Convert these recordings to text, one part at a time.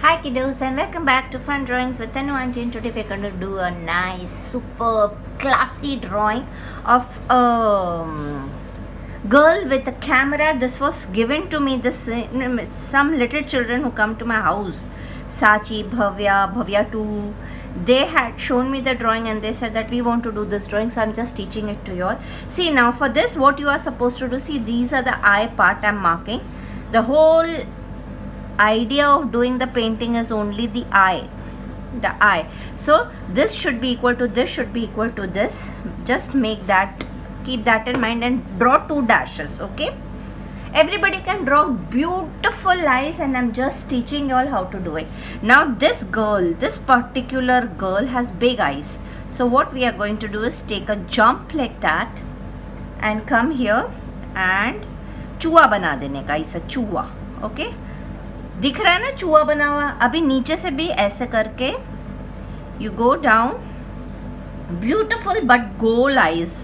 Hi kiddos and welcome back to Fun Drawings with Tanu Auntie, and today we're going to do a nice, superb, classy drawing of a girl with a camera. This was given to me, some little children who come to my house, Sachi, Bhavya too. They had shown me the drawing and they said that we want to do this drawing, so I'm just teaching it to you all. See, now for this what you are supposed to do, see, these are the eye part I'm marking. The whole idea of doing the painting is only the eye. So this should be equal to this, should be equal to this. Just make that, keep that in mind and draw 2 dashes. Okay, everybody can draw beautiful eyes and I'm just teaching you all how to do it. Now this girl, this particular girl has big eyes, so what we are going to do is take a jump like that and come here and चूहा बना देने का, ऐसा चूहा. Okay, दिख रहा है ना चूहा बना हुआ. अभी नीचे से भी ऐसे करके you go down. Beautiful but गोल eyes.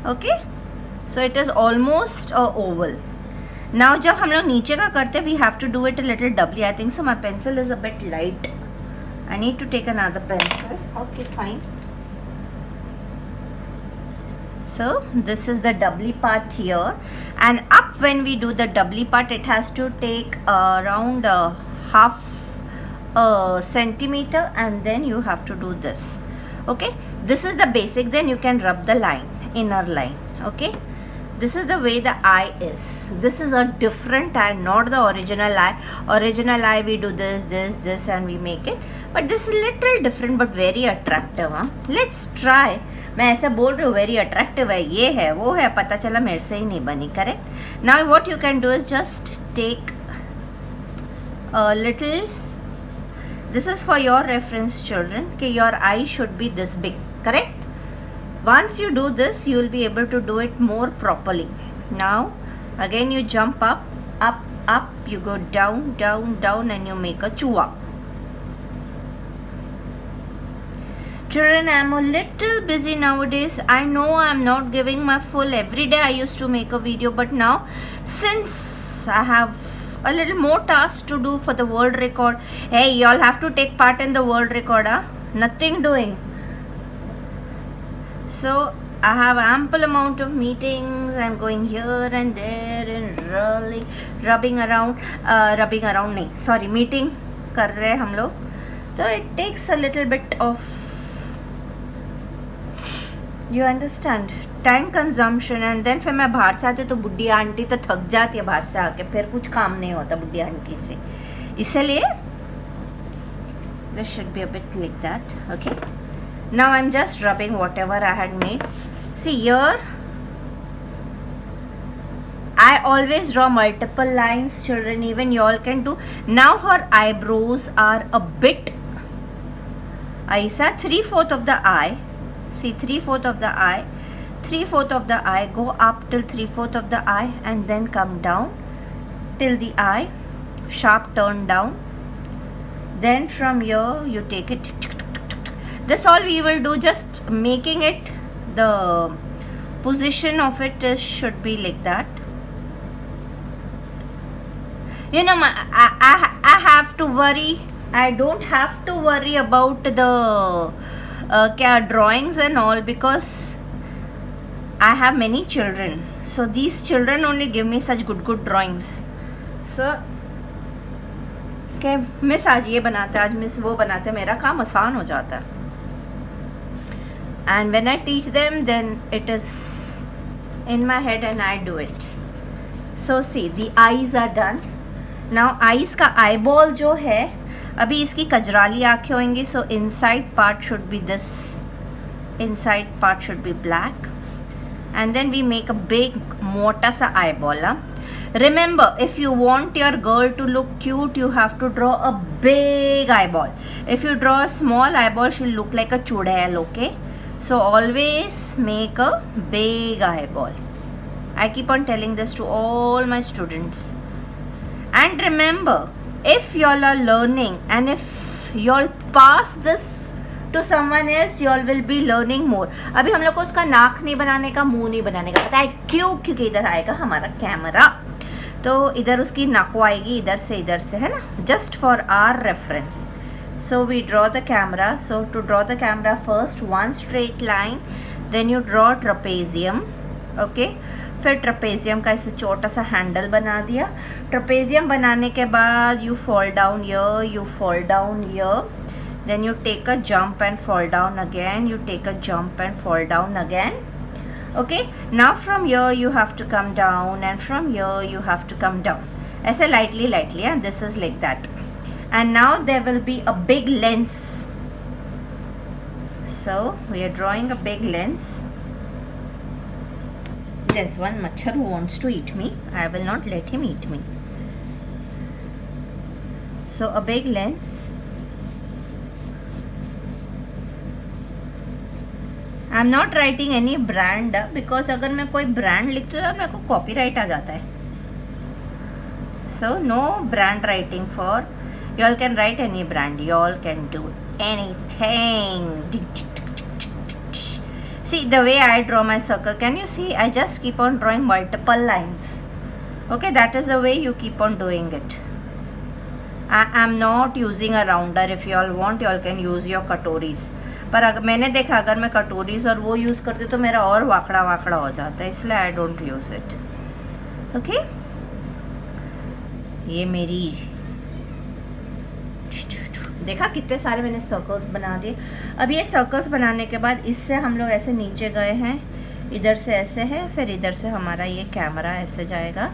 Okay, so it is almost a oval. Now जब हम लोग नीचे का करते we have to do it a little doubly. I think so my pencil is a bit light. I need to take another pencil. Okay, fine. So this is the doubly part here, and up when we do the doubly part it has to take around half a centimeter, and then you have to do this. Okay, this is the basic. Then you can rub the line, inner line. Okay, this is the way the eye is. This is a different eye, not the original eye. Original eye we do this and we make it, but this is little different but very attractive. Let's try. मैं ऐसा बोल रही हूँ very attractive है, ये है वो है, पता चला मेरे से ही नहीं बनी. Correct. Now what you can do is just take a little. This is for your reference children कि your eye should be this big. Correct. Once you do this you will be able to do it more properly. Now again you jump up, you go down and you make a chua. Children, I am a little busy nowadays. I know I am not giving my full. Every day I used to make a video, but now since I have a little more tasks to do for the world record. Hey, you all have to take part in the world record, nothing doing. So I have ample amount of meetings. I'm going here and there and really rubbing around नहीं, sorry, meeting कर रहे हैं हम लोग. So it takes a little bit of, you understand, time consumption. And then फिर मैं बाहर से आती तो बुढ़ी आंटी तो थक जाती है बाहर से आके, फिर कुछ काम नहीं होता बुढ़ी आंटी से. इसलिए this should be a bit like that. Okay, now I am just rubbing what ever I had made. See here I always draw multiple lines, children. Even you all can do. Now her eyebrows are a bit aisa, 3/4 of the eye. See, 3/4 of the eye, 3/4 of the eye, go up till 3/4 of the eye and then come down till the eye, sharp turn down. Then from here you take it. This all we will do, just making it, the position of it is, should be like that. You know, I have to worry. I don't have to worry about the drawings and all because I have many children. So these children only give me such good drawings. So okay, miss आज ये बनाते, आज miss वो बनाते, मेरा काम आसान हो जाता है. And when I teach them, then it is in my head and I do it. So see, the eyes are done. Now eyes का eyeball जो है, अभी इसकी कजराली आँखें होंगी. So inside part should be this, inside part should be black, and then we make a big मोटा सा eyeball. Remember, if you want your girl to look cute you have to draw a big eyeball. If you draw a small eyeball she'll look like a चुड़ैल. Okay, so always make a big eyeball. I keep on telling this to all my students. And remember, if y'all are learning and if y'all pass this to someone else, y'all will be learning more. अभी हम लोग को उसका नाक नहीं बनाने का, मुंह नहीं बनाने का पता है. क्यों? क्योंकि इधर आएगा हमारा कैमरा. तो इधर उसकी नाको आएगी इधर से है ना, just for our reference. So we draw the camera. So to draw the camera first one straight line, then you draw trapezium. Okay, फिर ट्रपेजियम का ऐसे छोटा सा हैंडल बना दिया. ट्रपेजियम बनाने के बाद you fall down here, you fall down here, then you take a jump and fall down again, you take a jump and fall down again. Okay, now from here you have to come down, and from here you have to come down, ऐसे lightly and this is like that. And now there will be a big lens. So we are drawing a big lens. There's one machhar who wants to eat me. I will not let him eat me. So a big lens. I am not writing any brand, because अगर मैं कोई brand लिखती हूँ तो मेरे को copyright आ जाता है. So no brand writing for, you all can write any brand, you all can do anything. See the way I draw my circle, can you see? I just keep on drawing multiple lines. Okay, that is the way you keep on doing it. I am not using a rounder. If you all want, you all can use your katoris. पर अगर मैंने देखा अगर मैं कटोरीज और वो use करती तो मेरा और वाकड़ा वाकड़ा हो जाता है, इसलिए I don't use it. Okay, ये मेरी देखा कितने सारे मैंने सर्कल्स बना दिए. अब ये सर्कल्स बनाने के बाद इससे हम लोग ऐसे नीचे गए हैं, इधर से ऐसे है, फिर इधर से हमारा ये कैमरा ऐसे जाएगा.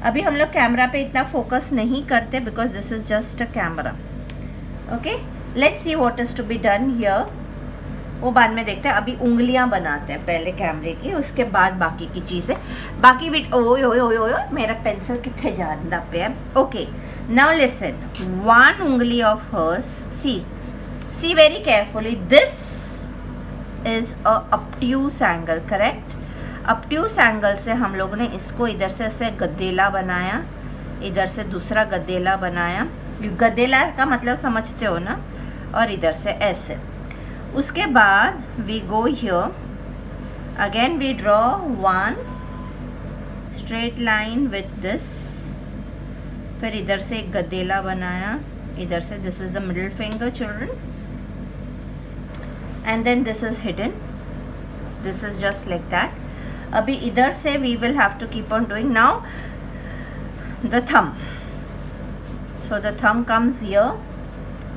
अभी हम लोग कैमरा पे इतना फोकस नहीं करते because this is just a camera. Okay, let's see what is to be done here. वो बाद में देखते हैं. अभी उंगलियां बनाते हैं पहले कैमरे की, उसके बाद बाकी की चीज़ें. बाकी भी ओए ओए ओए ओए मेरा पेंसिल कितने ज़्यादा पे है. ओके, नाउ लिसन, वन उंगली of hers, see very carefully, this is a obtuse angle, correct. obtuse angle से हम लोगों ने इसको इधर से ऐसे गद्देला बनाया, इधर से दूसरा गद्देला बनाया. गद्देला का मतलब समझते हो ना, और इधर से ऐसे. उसके बाद we go here again, we draw one straight line with this, फिर इधर से एक गद्देला बनाया, इधर से this is the middle finger children, and then this is hidden, this is just like that. अभी इधर से we will have to keep on doing. Now the thumb, so the thumb comes here,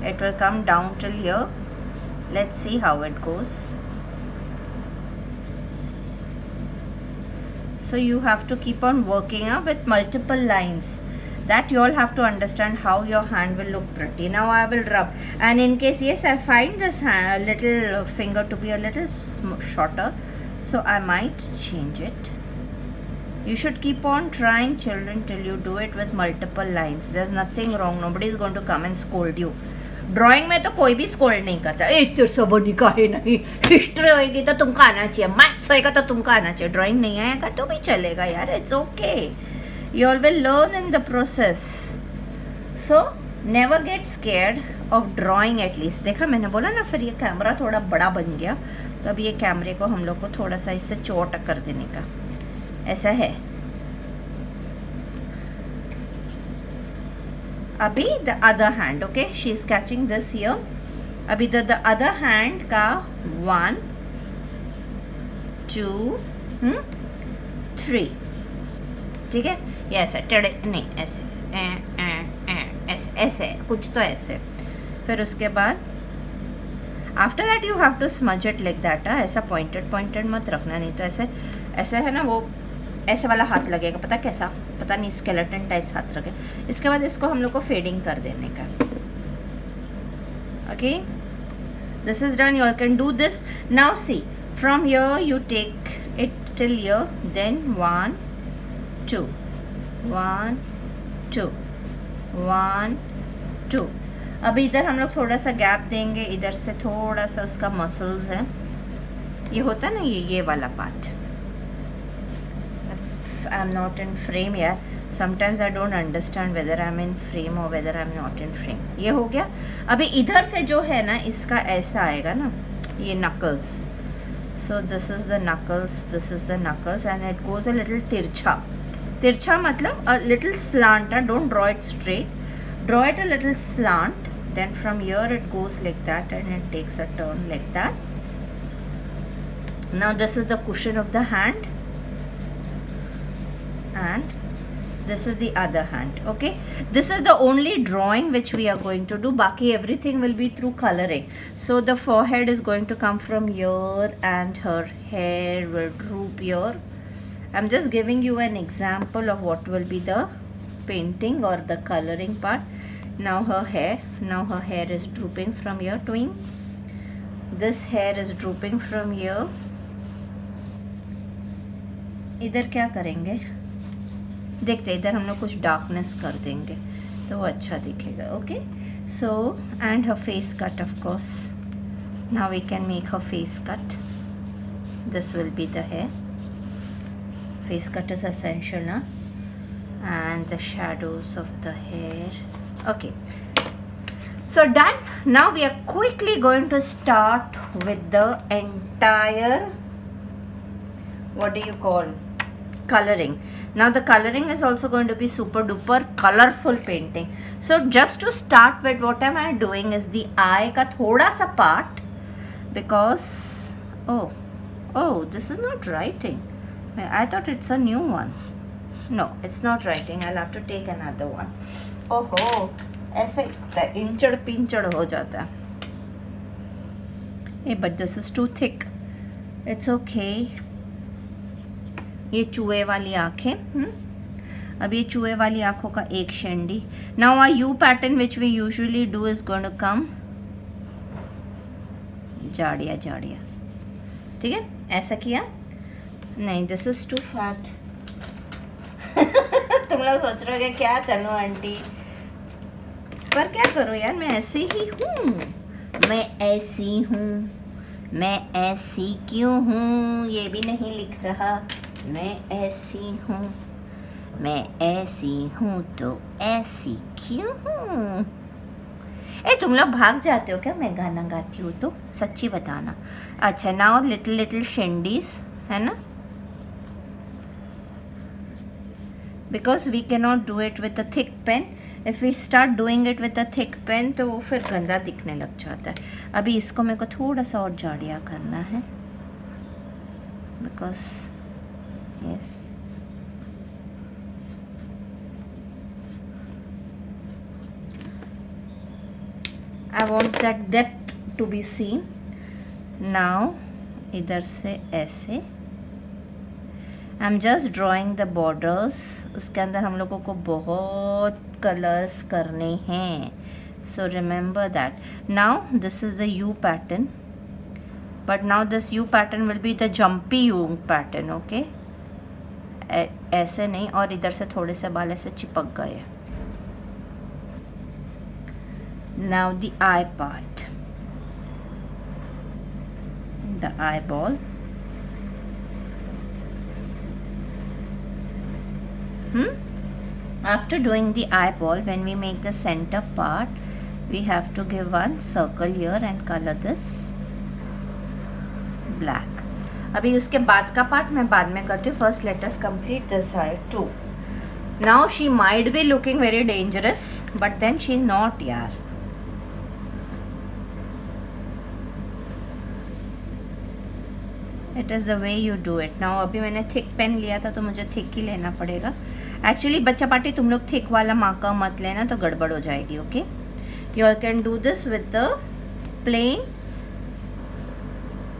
it will come down till here. Let's see how it goes. So you have to keep on working with multiple lines, that you all have to understand how your hand will look pretty. Now I will rub, and in case yes I find this little finger to be a little shorter, so I might change it. You should keep on trying, children, till you do it with multiple lines. There's nothing wrong. Nobody is going to come and scold you. Drawing में तो कोई भी scold नहीं करता. ए तेरे से बनी का है नहीं, हिस्ट्री होएगी तो तुमको आना चाहिए, मैथ्स होएगा तो तुमको आना चाहिए. ड्राइंग नहीं आएगा तो भी चलेगा यार, it's okay. You all will learn in the process. So never get scared of drawing at least. देखा मैंने बोला ना, फिर ये कैमरा थोड़ा बड़ा बन गया, तो अब ये कैमरे को हम लोग को थोड़ा सा इससे चोट कर देने का ऐसा है. अभी the other hand, okay, she is catching this here. अभी द अदर हैंड का 1 2 3, ठीक है. ये ऐसे टेढ़े नहीं, ऐसे ऐसे ऐसे कुछ तो ऐसे. फिर उसके बाद after that you have to smudge it like that. ऐसा पॉइंटेड मत रखना, नहीं तो ऐसे ऐसे है ना, वो ऐसे वाला हाथ लगेगा, पता कैसा, पता नहीं, स्केलेटन टाइप्स हाथ रखे. इसके बाद इसको हम लोग को फेडिंग कर देने का. Okay, this is done. You all can do this. Now see, from here you take it till here, then 1 2 1 2 1 2. अभी इधर हम लोग थोड़ा सा गैप देंगे, इधर से थोड़ा सा उसका मसल्स है, ये होता है ना, ये वाला part. I am not in frame यार, sometimes I don't understand whether I am in frame और whether I am not in frame. ये हो गया. अभी इधर से जो है ना, इसका ऐसा आएगा ना, ये knuckles. So this is the knuckles, this is the knuckles, and it goes a little तिरछा. तिरछा मतलब a little slant, don't draw it straight, draw it a little slant, then from here it goes like that and it takes a turn like that. Now this is the cushion of the hand and this is the other hand. Okay, this is the only drawing which we are going to do. Baki everything will be through coloring. So the forehead is going to come from here and her hair will droop here. I'm just giving you an example of what will be the painting or the coloring part. Now her hair is drooping from here. Twing, this hair is drooping from here. इधर क्या करेंगे देखते, इधर हम लोग कुछ darkness कर देंगे तो वो अच्छा दिखेगा. Okay, so and her face cut of course. Now we can make her face cut. This will be the hair. Face cut is essential ना, and the shadows of the hair. Okay, so done. Now we are quickly going to start with the entire, what do you call, coloring. Now the coloring is also going to be super duper colorful painting. So just to start with, what am I doing is the eye का थोड़ा सा part, because oh this is not writing. I thought it's a new one. No, it's not writing. I'll have to take another one. ओहो, ऐसे इंचड़ पिंचड़ हो जाता है. But this is too thick. It's okay. ये चूहे वाली आँखें. अब ये चूहे वाली आँखों का एक शेंडी. Now uh U pattern which we usually do is going to come जाड़िया जाड़िया. ठीक है, ऐसा किया. नहीं, दिस इज टू फैट. तुम लोग सोच रहे हो क्या तनु आंटी, पर क्या करो यार, मैं ऐसे ही हूँ. मैं ऐसी हूँ. मैं ऐसी क्यों हूँ ये भी नहीं लिख रहा. मैं ऐसी हूँ. मैं ऐसी हूँ तो ऐसी क्यों हूँ. तुम लोग भाग जाते हो क्या मैं गाना गाती हूँ तो? सच्ची बताना. अच्छा, नाउ लिटिल लिटिल शेंडीज है ना, because we can not do it with a thick pen. If we start doing it with a thick pen तो वो फिर गंदा दिखने लग जाता है. अभी इसको मेरे को थोड़ा सा और जाड़िया करना है, because yes, I want that depth to be seen. Now इधर से ऐसे I'm just drawing the borders. उसके अंदर हम लोगों को बहुत कलर्स करने हैं, so remember that. Now this is the U pattern, but now this U pattern will be the jumpy U pattern. Okay, ऐसे नहीं, और इधर से थोड़े से बाल ऐसे चिपक गए. Now the eye part, the eyeball. After doing the eyeball, when we make the center part, we have to give one circle here and color this black. अभी उसके बाद का पार्ट मैं बाद में करती हूँ. First let us complete this eye too. Now she might be looking very dangerous, but then she is not यार. It is the way you do it. Now अभी मैंने थिक पेन लिया था तो मुझे थिक ही लेना पड़ेगा. एक्चुअली बच्चा पार्टी तुम लोग थिक वाला मार्कर मत लेना, तो गड़बड़ हो जाएगी. Okay, you all can do this with the plain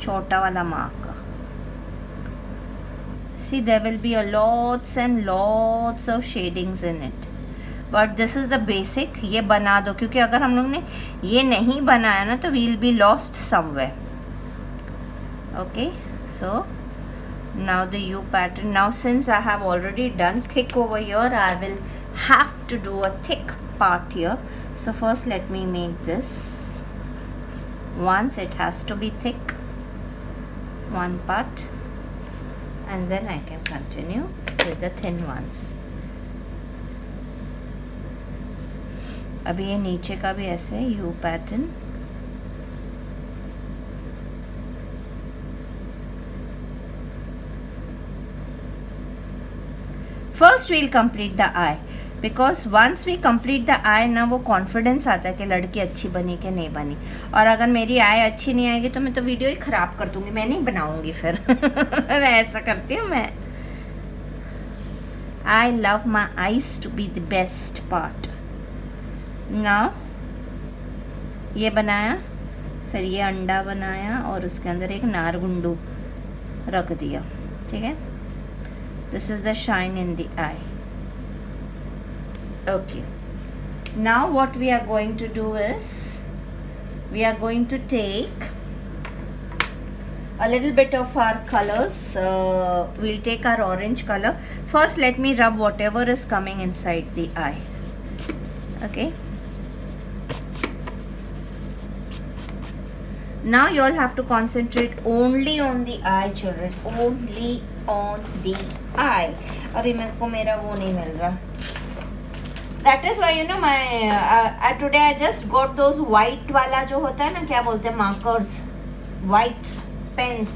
छोटा वाला marker. See, there will be a lots and lots of shadings in it, but this is the basic. ये बना दो, क्योंकि अगर हम लोग ने ये नहीं बनाया ना तो we'll be lost somewhere. Okay, so now the U pattern. Now since I have already done thick over here, I will have to do a thick part here. So first let me make this. Once it has to be thick, one part, and then I can continue with the thin ones. अभी ये नीचे का भी ऐसे U pattern. First first we'll complete the eye, because once we complete the eye ना वो confidence आता है कि लड़की अच्छी बनी कि नहीं बनी। और अगर मेरी आई अच्छी नहीं आएगी तो मैं तो वीडियो ही ख़राब कर दूँगी, मैं नहीं बनाऊँगी फिर ऐसा करती हूँ मैं। I love my eyes to be the best part. Now ये बनाया, फिर ये अंडा बनाया और उसके अंदर एक नारगुंडू रख दिया, ठीक है। This is the shine in the eye. Okay, now what we are going to do is we are going to take a little bit of our colors. We'll take our orange color first. Let me rub whatever is coming inside the eye. Okay, now you all have to concentrate only on the eye, children, only on the eye. अभी मेरे को मेरा वो नहीं मिल रहा। That is why you know my today I just got those white वाला जो होता है ना, क्या बोलते हैं, markers, white pens,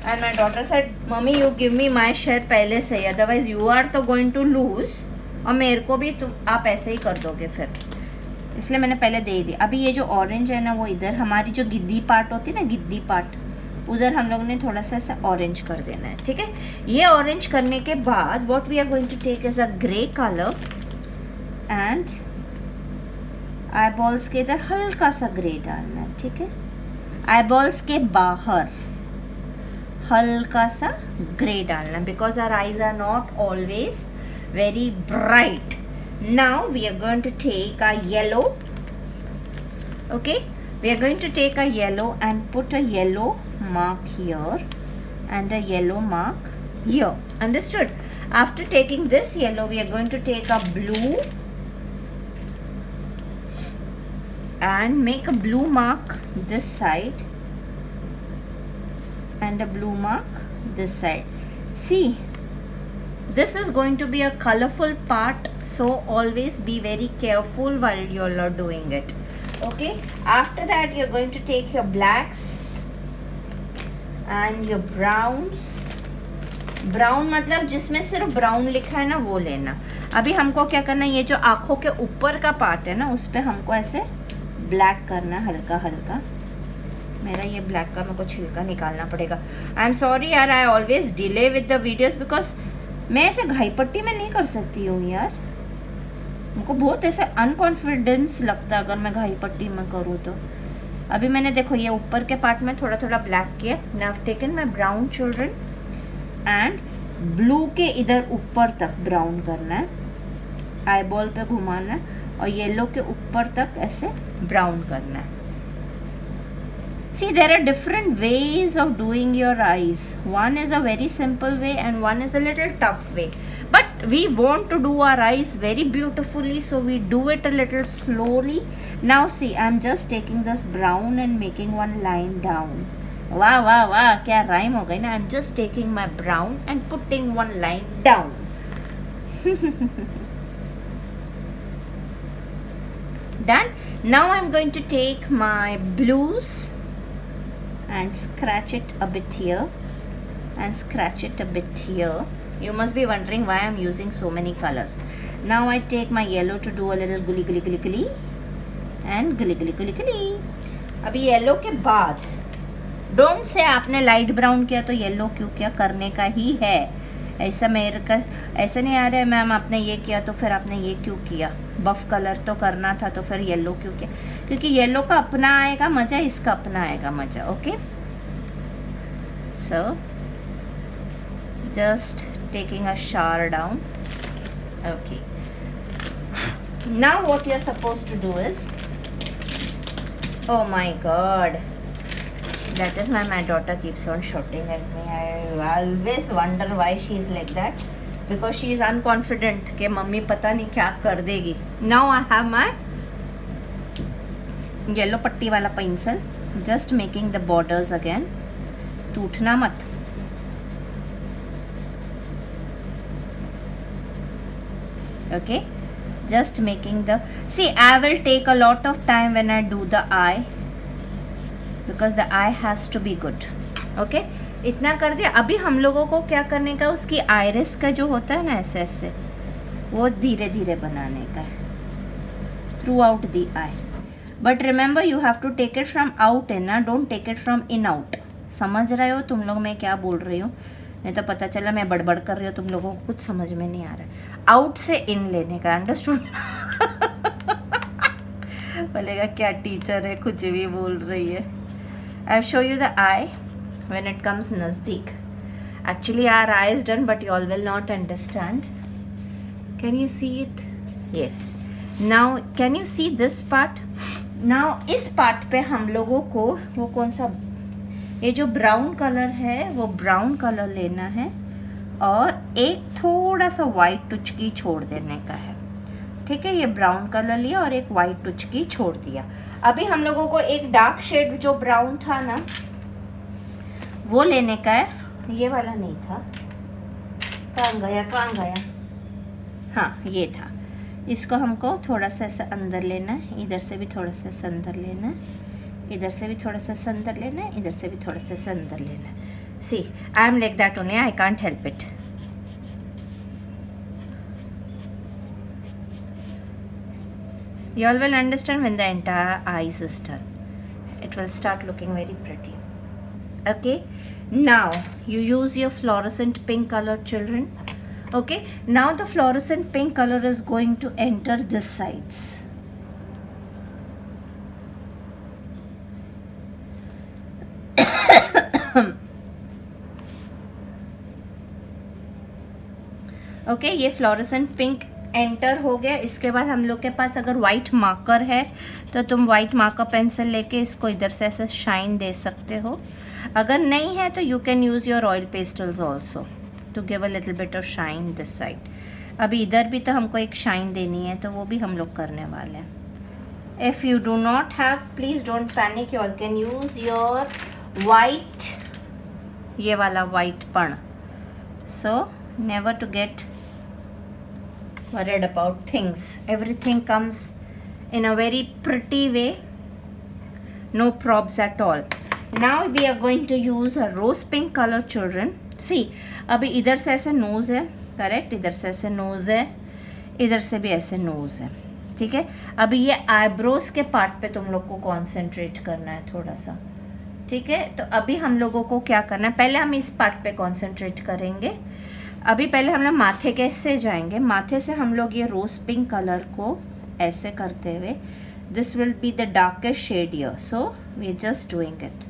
and my daughter said mummy you give me my share पहले से ही, otherwise you are तो going to lose और मेरे को भी तुम आप ऐसे ही कर दोगे फिर, इसलिए मैंने पहले दे दी। अभी ये जो ऑरेंज है ना वो इधर हमारी जो गिद्दी पार्ट होती है ना, गिद्दी पार्ट, उधर हम लोगों ने थोड़ा सा ऐसा ऑरेंज कर देना है, ठीक है। ये ऑरेंज करने के बाद what we are going to take is a grey colour and eyeballs के इधर हल्का सा ग्रे डालना है, ठीक है। आई बॉल्स के बाहर हल्का सा ग्रे डालना, because our eyes are not always very bright. Now we are going to take a yellow, okay, we are going to take a yellow and put a yellow mark here and a yellow mark here, understood? After taking this yellow we are going to take a blue and make a blue mark this side and a blue mark this side. See, this is going to be a colorful part, so always be very careful while you all are doing it. Okay, after that you're going to take your blacks and your browns. Brown मतलब जिसमें सिर्फ brown लिखा है ना वो लेना। अभी हमको क्या करना है, ये जो आँखों के ऊपर का पार्ट है ना उस पर हमको ऐसे ब्लैक करना है हल्का हल्का। मेरा ये ब्लैक का मेरे को छिलका निकालना पड़ेगा। आई एम सॉरी यार, I always delay with the videos because मैं ऐसे घाई पट्टी में नहीं कर सकती हूँ यार, मुझको बहुत ऐसे अनकॉन्फिडेंस लगता है अगर मैं घाई पट्टी में करूँ तो। अभी मैंने देखो ये ऊपर के पार्ट में थोड़ा थोड़ा ब्लैक किया। Now taken my brown children and blue के इधर ऊपर तक ब्राउन करना है, आई बॉल पे घुमाना है और येलो के ऊपर तक ऐसे ब्राउन करना है। See, there are different ways of doing your eyes. One is a very simple way and one is a little tough way. But we want to do our eyes very beautifully, so we do it a little slowly. Now see, I'm just taking this brown and making one line down. Wow, wow, wow, क्या rhyme हो गई ना? I'm just taking my brown and putting one line down. Done. Now I'm going to take my blues and scratch it a bit here and scratch it a bit here. You must be wondering why I'm using so many colors. Now I take my yellow to do a little gully gully gully gully and gully gully gully gully. अभी yellow के बाद don't say आपने light brown किया तो yellow क्यों किया, करने का ही है। ऐसा मेरे का ऐसा नहीं आ रहा है मैम आपने ये किया तो फिर आपने ये क्यों किया, बफ कलर तो करना था तो फिर येलो क्यों किया, क्योंकि येलो का अपना आएगा मज़ा, इसका अपना आएगा मज़ा। Okay, so just taking a shower down. Okay, now what you are supposed to do is, oh my god, that is why my daughter keeps on shouting at me. I always wonder why she is like that, because she is unconfident कि mummy पता नहीं क्या कर देगी। Now I have my yellow पट्टी वाला pencil, just making the borders again. टूटना मत। Okay, just making the, see I will take a lot of time when I do the eye because the eye has to be good. Okay, इतना कर दिया। अभी हम लोगों को क्या करने का, उसकी आयरिस का जो होता है ना ऐसे ऐसे वो धीरे धीरे बनाने का है throughout the eye. But remember you have to take it from out in ना, don't take it from in out. समझ रहे हो तुम लोग मैं क्या बोल रही हूँ? नहीं तो पता चला मैं बड़बड़ कर रही हूँ, तुम लोगों को कुछ समझ में नहीं आ रहा है. आउट से इन लेने का, अंडरस्टूड? बोलेगा क्या टीचर है, कुछ भी बोल रही है. I show you the eye when it comes नज़दीक. Actually our eye is done but you all will not understand. Can you see it? Yes. Now can you see this part? Now इस part पे हम लोगों को वो कौन सा, ये जो ब्राउन कलर है वो ब्राउन कलर लेना है और एक थोड़ा सा वाइट टुचकी छोड़ देने का है. ठीक है, ये ब्राउन कलर लिया और एक वाइट टुचकी छोड़ दिया. अभी हम लोगों को एक डार्क शेड जो ब्राउन था ना वो लेने का है. ये वाला नहीं था, कहाँ गया? हाँ ये था. इसको हमको थोड़ा सा ऐसा अंदर लेना है, इधर से भी थोड़ा सा ऐसा अंदर लेना है, इधर से भी थोड़ा सा अंदर लेना है, इधर से भी थोड़ा सा अंदर लेना है. सी I am like that only, I can't help it. You all will understand when the entire eyes is done. It will start looking very pretty. Okay, now you use your fluorescent pink color, children. Okay, now the fluorescent pink color is going to enter this sides. Okay, ये fluorescent pink enter हो गया. इसके बाद हम लोग के पास अगर white marker है तो तुम वाइट मार्कर पेंसिल लेके इसको इधर से ऐसे शाइन दे सकते हो. अगर नहीं है तो you can use your oil pastels also to give a little bit of shine this side. अभी इधर भी तो हमको एक शाइन देनी है तो वो भी हम लोग करने वाले हैं. If you do not have, please don't panic, you all can use your white, ये वाला white pen. So never to get worried about things. Everything comes in a very pretty way, no probs at all. Now we are going to use a rose pink color, children. See, अभी इधर से ऐसे knows है, correct, इधर से ऐसे knows है, इधर से भी ऐसे नोज है. ठीक है, अभी ये आईब्रोज के पार्ट पे तुम लोग को कॉन्सेंट्रेट करना है थोड़ा सा. ठीक है, तो अभी हम लोगों को क्या करना है, पहले हम इस पार्ट पे कॉन्सेंट्रेट करेंगे. अभी पहले हम लोग माथे कैसे जाएंगे, माथे से हम लोग ये रोज पिंक कलर को ऐसे करते हुए, this will be the darkest shade here, so we are just doing it.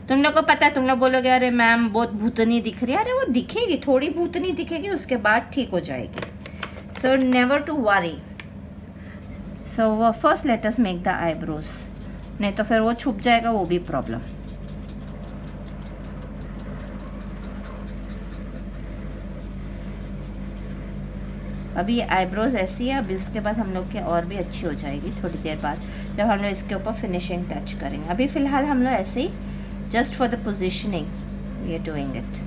तुम लोग को पता है, तुम लोग बोलोगे अरे मैम बहुत भूतनी दिख रही है. अरे वो दिखेगी, थोड़ी भूतनी दिखेगी, उसके बाद ठीक हो जाएगी. So never to worry. So first let us make the eyebrows, नहीं तो फिर वो छुप जाएगा, वो भी प्रॉब्लम. अभी ये आईब्रोज ऐसी है. अभी उसके बाद हम लोग के और भी अच्छी हो जाएगी थोड़ी देर बाद जब हम लोग इसके ऊपर फिनिशिंग टच करेंगे. अभी फ़िलहाल हम लोग ऐसे ही just for the positioning we are doing it.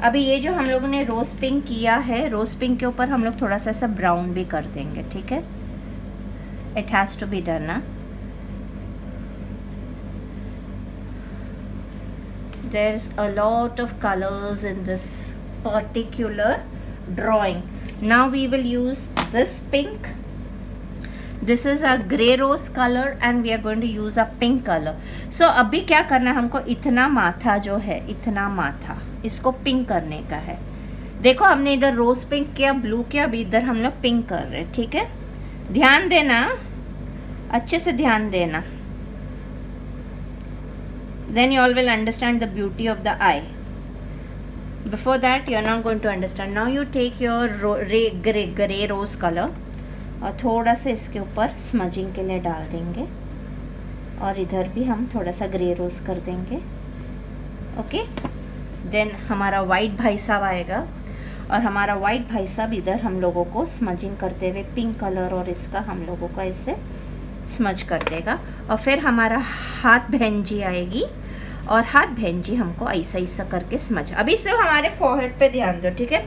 अभी ये जो हम लोगों ने रोज़ पिंक किया है, रोज़ पिंक के ऊपर हम लोग थोड़ा सा ऐसा ब्राउन भी कर देंगे. ठीक है, it has to be done ना. There's a lot of colors in this particular drawing. Now we will use this pink. This is a grey rose color and we are going to use a pink color. So अभी क्या करना है हमको, इतना माथा जो है, इतना माथा इसको पिंक करने का है. देखो हमने इधर रोज पिंक किया, ब्लू किया, अभी इधर हम लोग पिंक कर रहे हैं. ठीक है, ध्यान देना, अच्छे से ध्यान देना. Then you all will understand the beauty of the eye. Before that you are not going to understand. Now you take your grey rose color और थोड़ा सा इसके ऊपर स्मजिंग के लिए डाल देंगे और इधर भी हम थोड़ा सा ग्रे रोज कर देंगे. ओके, देन हमारा वाइट भाई साहब आएगा और हमारा वाइट भाई साहब इधर हम लोगों को स्मजिंग करते हुए पिंक कलर और इसका हम लोगों को ऐसे स्मज कर देगा. और फिर हमारा हाथ बहन जी आएगी और हाथ बहन जी हमको ऐसा ऐसा करके स्मज. अभी सिर्फ हमारे फोरहेड पे ध्यान दो. ठीक है,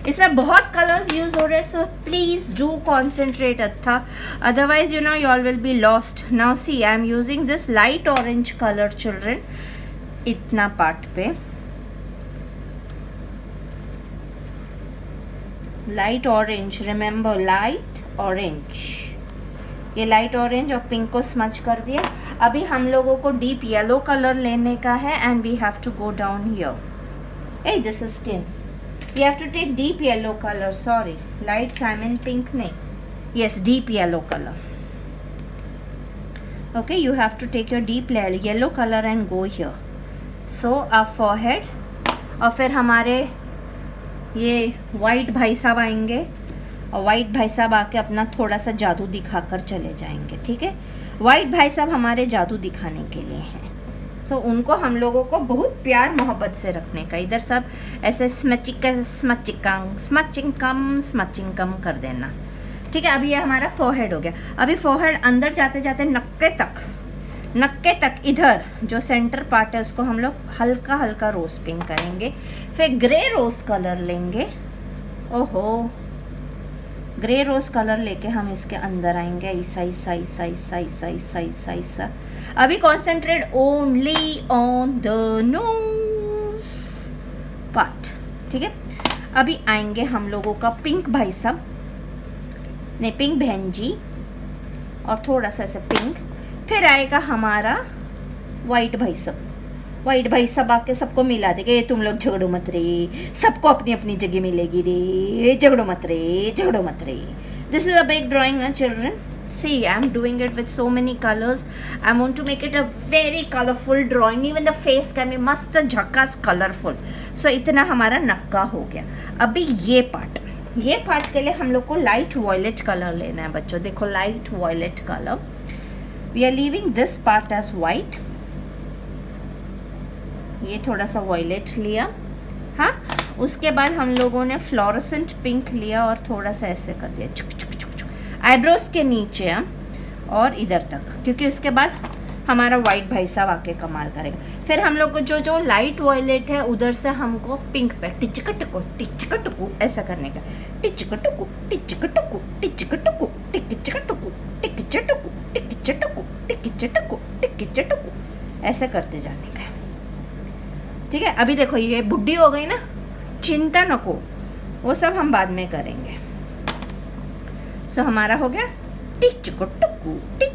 इसमें बहुत कलर्स यूज हो रहे हैं, सो प्लीज डू कॉन्सेंट्रेट अच्छा, otherwise you know you all will be lost. Now see I am using this light orange colour, children. इतना पार्ट पे light orange, remember light orange, ये लाइट ऑरेंज और pink को smudge कर दिया। अभी हम लोगों को डीप येलो कलर लेने का है and we have to go down here. Uh this is skin, we have to take deep yellow colour, sorry light salmon pink नहीं, yes deep yellow colour. Okay, you have to take your deep yellow colour and go here. So a forehead, और फिर हमारे ये white भाई साहब आएंगे और white भाई साहब आके अपना थोड़ा सा जादू दिखाकर चले जाएंगे, ठीक है। वाइट भाई साहब हमारे जादू दिखाने के लिए हैं, सो उनको हम लोगों को बहुत प्यार मोहब्बत से रखने का। इधर सब ऐसे स्मचिंग कम कर देना, ठीक है। अभी ये हमारा फोरहेड हो गया। अभी फोरहेड अंदर जाते जाते नक्के तक इधर जो सेंटर पार्ट है उसको हम लोग हल्का हल्का रोज पिंक करेंगे। फिर ग्रे रोज कलर लेंगे, ओहो ग्रे रोज कलर लेके हम इसके अंदर आएंगे ऐसा। अभी concentrate only on the nose part, ठीक है। अभी आएंगे हम लोगों का पिंक भाई साहब, नहीं पिंक बहन जी, और थोड़ा सा ऐसे पिंक। फिर आएगा हमारा वाइट भाई साहब। वाइट भाई साहब आके सबको मिला देगा, ये तुम लोग झगड़ो मत रे, सबको अपनी अपनी जगह मिलेगी रे, झगड़ो मत रे। This is a big drawing children, see I'm doing it with so many colors. I want to make it a very colorful drawing, even the face can be मस्त झकास कलरफुल। सो इतना हमारा नक्का हो गया। अभी ये पार्ट के लिए हम लोग को लाइट वॉयलेट कलर लेना है बच्चों। देखो light violet colour, we are leaving this part as white. ये थोड़ा सा वॉयलेट लिया, हाँ। उसके बाद हम लोगों ने फ्लोरोसेंट पिंक लिया और थोड़ा सा ऐसे कर दिया आईब्रोज के नीचे और इधर तक, क्योंकि उसके बाद हमारा वाइट भाई साहब आके कमाल करेगा। फिर हम लोग को जो लाइट वॉयलेट है उधर से हमको पिंक पे टिचकटुकू ऐसा करने का, टिचकटुकू ऐसे करते जाने का, ठीक है। अभी देखो ये बुढ़ी हो गई ना, चिंता नको, वो सब हम बाद में करेंगे। सो हमारा हो गया टिचकटुकू टू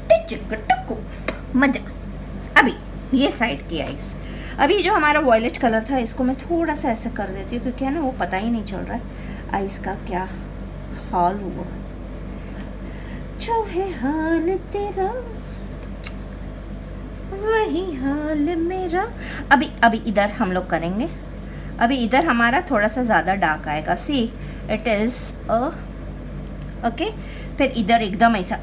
टिचकटुकू मजा। अभी ये साइड की आइस, अभी जो हमारा वॉयलेट कलर था इसको मैं थोड़ा सा ऐसे कर देती हूँ, क्योंकि है ना वो पता ही नहीं चल रहा है आइस का क्या हाल हुआ। जो है हाल तेरा वही हाल मेरा। अभी इधर हम लोग करेंगे। अभी इधर हमारा थोड़ा सा ज़्यादा डार्क आएगा, सी इट इज़ ओके। फिर इधर एकदम ऐसा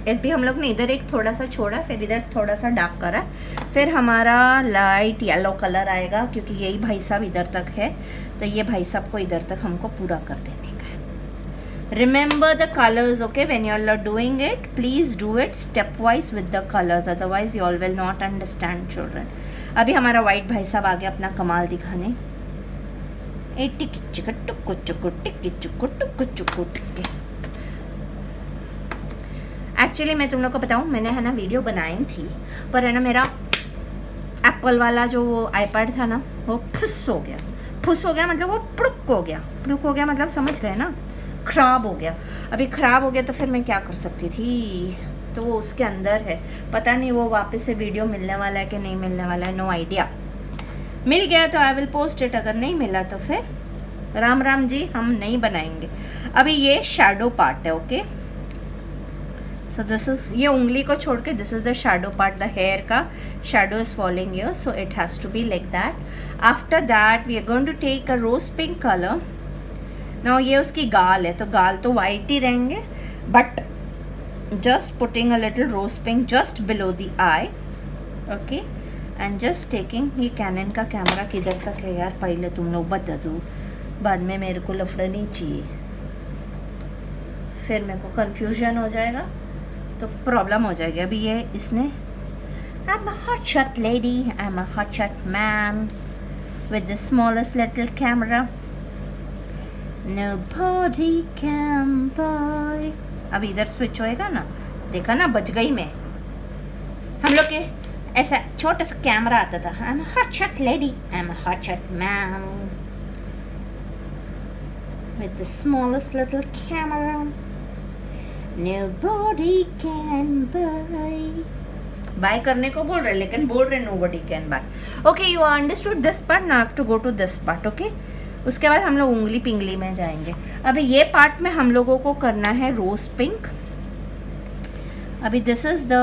टिक भी हम लोग ने इधर एक थोड़ा सा छोड़ा, फिर इधर थोड़ा सा डार्क करा। फिर हमारा लाइट येलो कलर आएगा, क्योंकि यही भाई साहब इधर तक है, तो ये भाई साहब को इधर तक हमको पूरा कर देने का है। Remember the colors, okay? When you all are doing it, please do it stepwise with the colors. Otherwise, you all will not understand, children. अभी हमारा वाइट भाई साहब आ गया अपना कमाल दिखाने। एक्चुअली मैं तुम लोग को बताऊँ, मैंने है ना वीडियो बनाई थी, पर है ना मेरा एप्पल वाला जो वो आईपैड था ना, वो फुस हो गया, मतलब वो प्रुक हो गया, मतलब समझ गए ना, ख़राब हो गया। अभी ख़राब हो गया तो फिर मैं क्या कर सकती थी, तो वो उसके अंदर है, पता नहीं वो वापस से वीडियो मिलने वाला है कि नहीं मिलने वाला है, नो आइडिया। मिल गया तो आई विल पोस्ट इट, अगर नहीं मिला तो फिर राम जी हम नहीं बनाएंगे। अभी ये शैडो पार्ट है, ओके। सो दिस इज, ये उंगली को छोड़ के this is the shadow part, the hair का shadow is following here, so it has to be like that. After that we are going to take a rose pink colour. Now ये उसकी गाल है, तो गाल तो वाइट ही रहेंगे, but just putting a little rose pink just below the eye, okay. And just taking, ये कैनन का कैमरा किधर तक है यार, पहले तुम लोग बता दो, बाद में मेरे को लफड़ा नहीं चाहिए, फिर मेरे को कन्फ्यूजन हो जाएगा, तो प्रॉब्लम हो जाएगी। अभी ये इसने I'm a hotshot lady, I'm a hotshot man with the smallest little camera. Nobody can buy. अब इधर स्विच होएगा ना, देखा ना, बच गई मैं. हम लोग के ऐसा छोटा सा कैमरा आता था. I'm a hot shot lady, I'm a hot shot man with the smallest little camera. Nobody can buy. Buy करने को बोल रहे, लेकिन बोल रहे nobody can buy. Okay, you understood this part. Now I have to go to this part. Okay. उसके बाद हम लोग उंगली पिंगली में जाएंगे. अभी ये पार्ट में हम लोगों को करना है रोज पिंक. अभी दिस इज द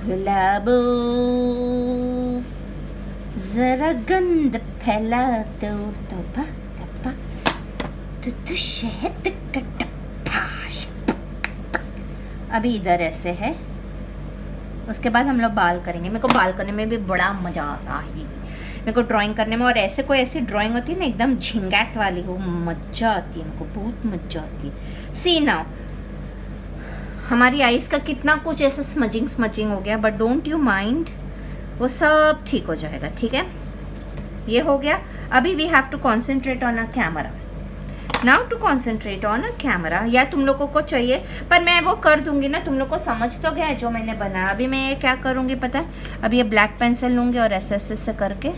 गुलाबो जरा गंध फैला दो तो तो शहद का टप्पा. अभी इधर ऐसे है. उसके बाद हम लोग बाल करेंगे. मेरे को बाल करने में भी बड़ा मज़ा आता है, मेरे को ड्राइंग करने में. और ऐसे कोई ऐसी ड्राइंग होती है ना एकदम झिंगाट वाली, वो मज़ा आती है, मेरे को बहुत मज़ा आती है. सी नाउ हमारी आइज़ का कितना कुछ ऐसा स्मजिंग हो गया, बट डोंट यू माइंड, वो सब ठीक हो जाएगा. ठीक है, ये हो गया. अभी we have to concentrate on a camera. Now to concentrate on a camera, या तुम लोगों को चाहिए, पर मैं वो कर दूंगी ना, तुम लोग को समझ तो गया है जो मैंने बनाया. अभी मैं ये क्या करूँगी पता है, अभी ये ब्लैक पेंसिल लूँगी और ऐसे ऐसे से करके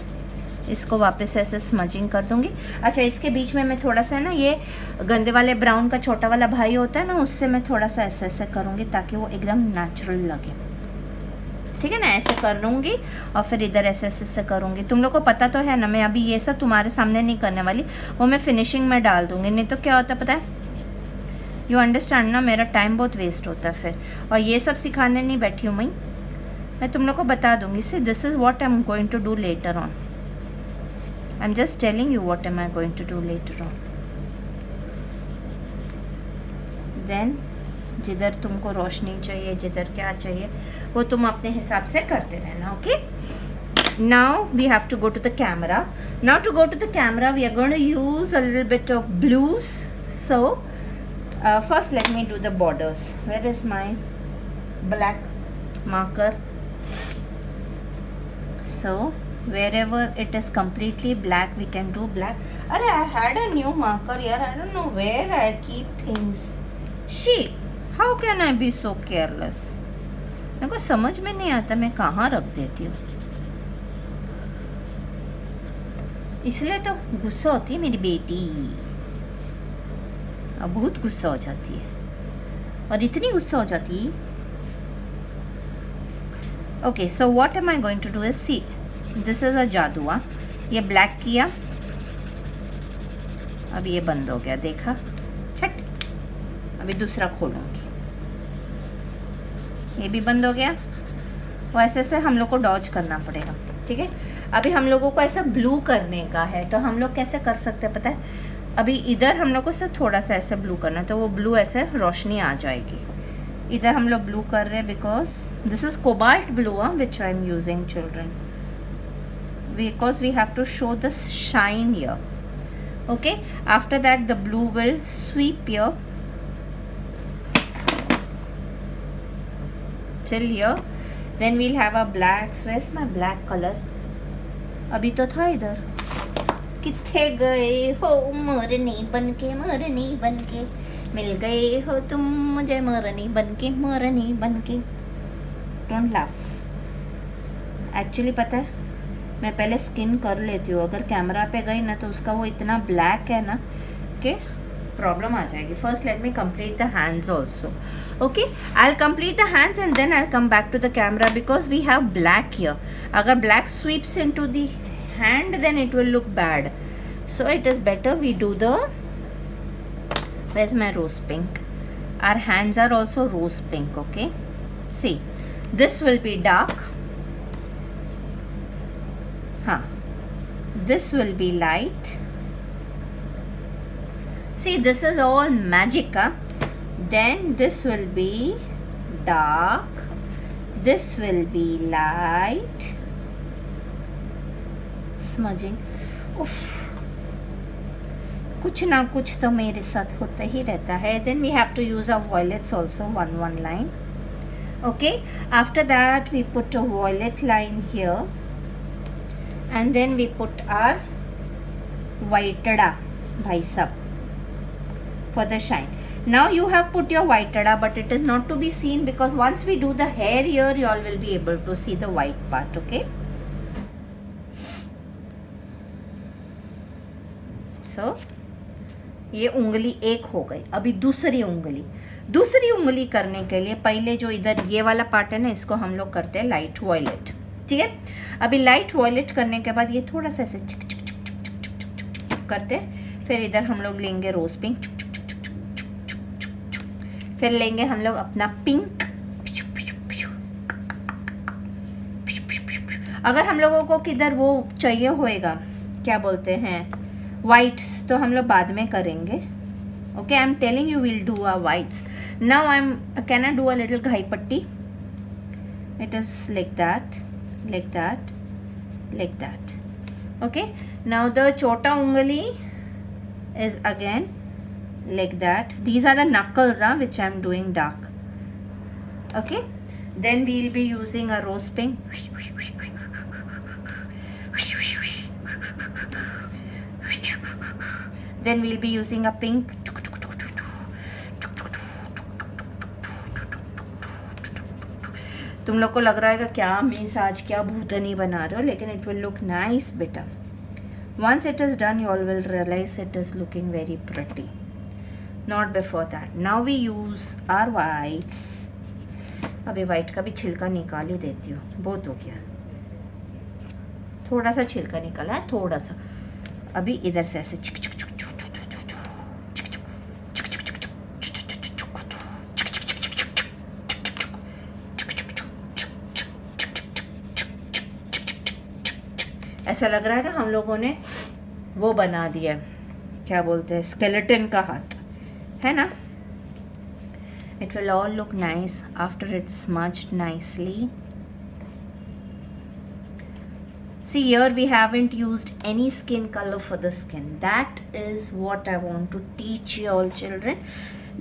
इसको वापस ऐसे स्मजिंग कर दूँगी. अच्छा, इसके बीच में मैं थोड़ा सा ना ये गंदे वाले ब्राउन का छोटा वाला भाई होता है ना, उससे मैं थोड़ा सा ऐसे ऐसे करूँगी ताकि वो एकदम नेचुरल लगे. ठीक है ना, ऐसे कर लूँगी और फिर इधर ऐसे ऐसे से करूँगी. तुम लोग को पता तो है ना, मैं अभी ये सब तुम्हारे सामने नहीं करने वाली, वो मैं फिनिशिंग में डाल दूँगी. नहीं तो क्या होता पता है, यू अंडरस्टैंड ना, मेरा टाइम बहुत वेस्ट होता है फिर. और ये सब सिखाने नहीं बैठी हूँ मैं तुम लोग को बता दूँगी. See this is what I am going to do later on. I am just telling you what am I going to do later on. Then जिधर तुमको रोशनी चाहिए, जिधर क्या चाहिए, वो तुम अपने हिसाब से करते रहना. Okay, now we have to go to the camera. Now to go to the camera we are going to use a little bit of blues. So first let me do the borders. Where is my black marker? So wherever it is completely black we can do black. अरे I had a new marker यार, I don't know where I keep things. She, how can I be so careless? मेरे को समझ में नहीं आता मैं कहाँ रख देती हूँ. इसलिए तो गुस्सा होती है मेरी बेटी, अब बहुत गुस्सा हो जाती है, और इतनी गुस्सा हो जाती है. Okay, so what am I going to do is, see this is a जादू. ये ब्लैक किया, अब ये बंद हो गया, देखा, छट. अभी दूसरा खोलूंगी, ये भी बंद हो गया. वो ऐसे से हम लोग को डॉज करना पड़ेगा. ठीक है, अभी हम लोगों को ऐसा ब्लू करने का है, तो हम लोग कैसे कर सकते हैं पता है. अभी इधर हम लोग को सिर्फ थोड़ा सा ऐसे ब्लू करना है, तो वो ब्लू ऐसे रोशनी आ जाएगी. इधर हम लोग ब्लू कर रहे हैं because this is cobalt blue which I am using children, because we have to show the shine here. Okay, after that the blue will sweep here till here, then we'll have a black. So where's my black color? अभी तो था इधर. किथे गए हो मरनी बनके, मरनी बनके, मिल गए हो तुम मुझे मरनी बनके, मरनी बनके. Don't laugh. Actually पता है, मैं पहले स्किन कर लेती हूँ. अगर कैमरा पे गई ना तो उसका वो इतना ब्लैक है ना कि प्रॉब्लम आ जाएगी. First let me complete the hands also. Okay, I will complete the hands and then I will come back to the camera because we have black here. अगर black sweeps in to the hand then it will look bad. So it is better we do the, where is my rose pink. Our hands are also rose pink. Okay, see this will be dark. हाँ, this will be light. See, this is all magic. Then this will be dark. This will be light. Smudging. Uff. कुछ ना कुछ तो मेरे साथ होता ही रहता है. Then we have to use our violets also, one line. Okay. After that we put a violet line here. And then we put our whitada, bhai sab, for the shine. Now you have put your whitada, but it is not to be seen because once we do the hair here, you all will be able to see the white part, okay? So, ये उंगली एक हो गई. अभी दूसरी उंगली करने के लिए पहले जो इधर ये वाला पार्ट है ना, इसको हम लोग करते हैं लाइट वॉयलेट. ठीक है, अभी लाइट वॉयलेट करने के बाद ये थोड़ा सा ऐसे चिक चिक चिक चिक चिक चिक चिक चिक करते. फिर इधर हम लोग लेंगे रोज पिंक, फिर लेंगे हम लोग अपना पिंक. अगर हम लोगों को किधर वो चाहिए होएगा, क्या बोलते हैं, वाइट्स, तो हम लोग बाद में करेंगे. Okay, I am telling you will do a whites. Now I am can I do a little घाई पट्टी. It is like that, like that, like that. Okay, now the छोटा उंगली is again like that. These are the knuckles which I am doing dark. Okay, then we will be using a rose pink. Then we will be using a pink. तुम लोग को लग रहा है कि क्या मिस आज क्या भूतनी बना रहे हो, लेकिन it will look nice बेटा. Once it is done, you all will realize it is looking very pretty. Not before that. Now we use our whites. अभी white का भी छिलका निकाल ही देती हूँ, बहुत हो गया. थोड़ा सा छिलका निकाला है, थोड़ा सा. अभी इधर से ऐसे चिक चिक चिक ऐसा लग रहा है ना हम लोगों ने वो बना दिया, क्या बोलते हैं, स्केलेटन का हाथ है ना. It will all look nice after it's smudged nicely. See, here we haven't used any skin color for the skin. That is what I want to teach you all children,